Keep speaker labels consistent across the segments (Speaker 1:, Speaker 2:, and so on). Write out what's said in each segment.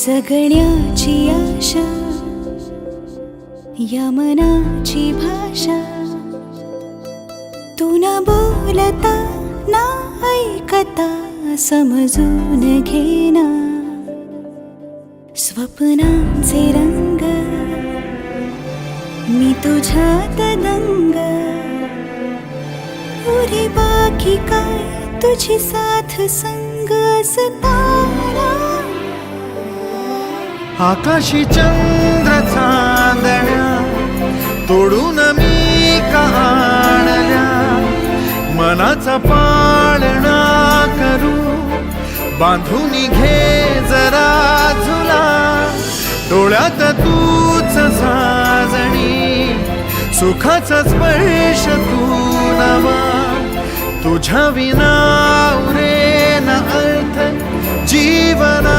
Speaker 1: जगण्याची आशा या मनाची भाषा, तू न बोलता ना ऐकता समजून घेना. स्वप्नांचे रंग मी तुझ्यात दंग, पुरे बाकी काय तुझी साथ संग असताना.
Speaker 2: आकाशी चंद्र चांदण्या तोडून मी का आणल्या, मनाचा पाळणा करू बांधून घे जरा झुला. डोळ्यात तूच साजणी, सुखाचा स्पर्श तू नवा. तुझ्या विना उरेन अर्थ जीवना.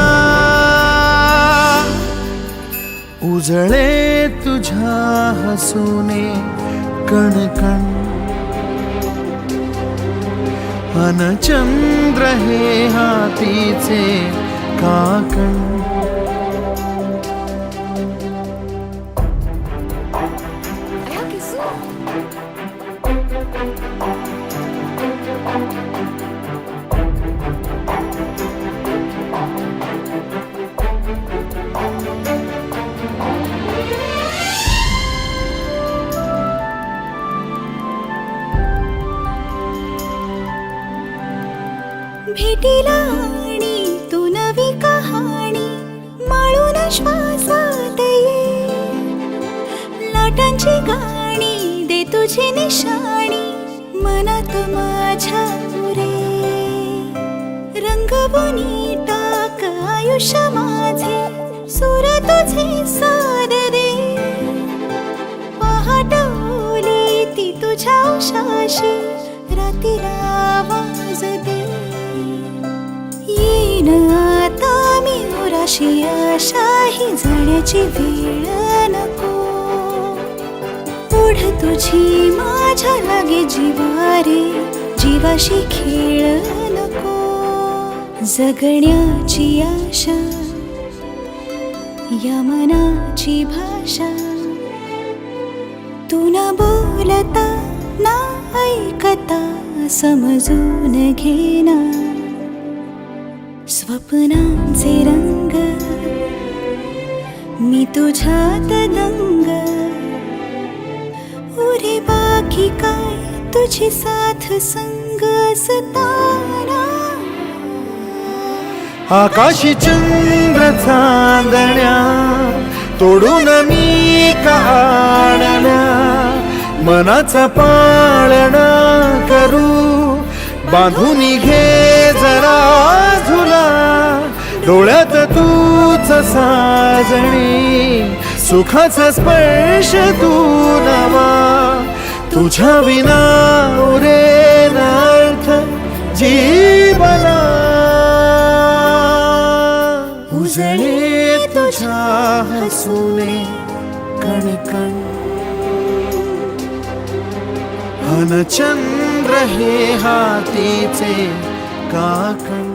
Speaker 2: उजळे तुझ्या हसूने कणकण, अन चंद्र हे हातीचे काकण.
Speaker 1: भेटीला आणि तू नवी कहाणी माळून श्वासात ये. लाटांची गाणी दे तुझी निशाणी मनात माझ्या रे. रंगवून टाक आयुष्य माझे, सूर तुझे सार रे. पहाटवली ती तुझ्या उशाशी, रातीला आवाज दे. येईन आता मी उराशी आशा, ही जाण्याची वेळ नको. ओढ तुझी माझ्या लागे जीवारे, जीवाशी खेळ नको. जगण्याची आशा या मनाची भाषा, तू न बोलता ना ऐकता समजून घेना. स्वप्नांचे रंग मी तुझ्यात दंग, उरे बाकी काय तुझी साथ संग असताना.
Speaker 2: आकाशी चंद्र चांदण्या तोडून मी का आणल्या, मनाचा पाळणा करू बांधून घे जरा झुला. डोळ्यात तूच साजणी, सुखाचा स्पर्श तू नवा. तुझ्या विना उरेन अर्थ जीवना. उजळे तुझ्या हसूने कणकण, अन चंद्र हे हातीचे काकण.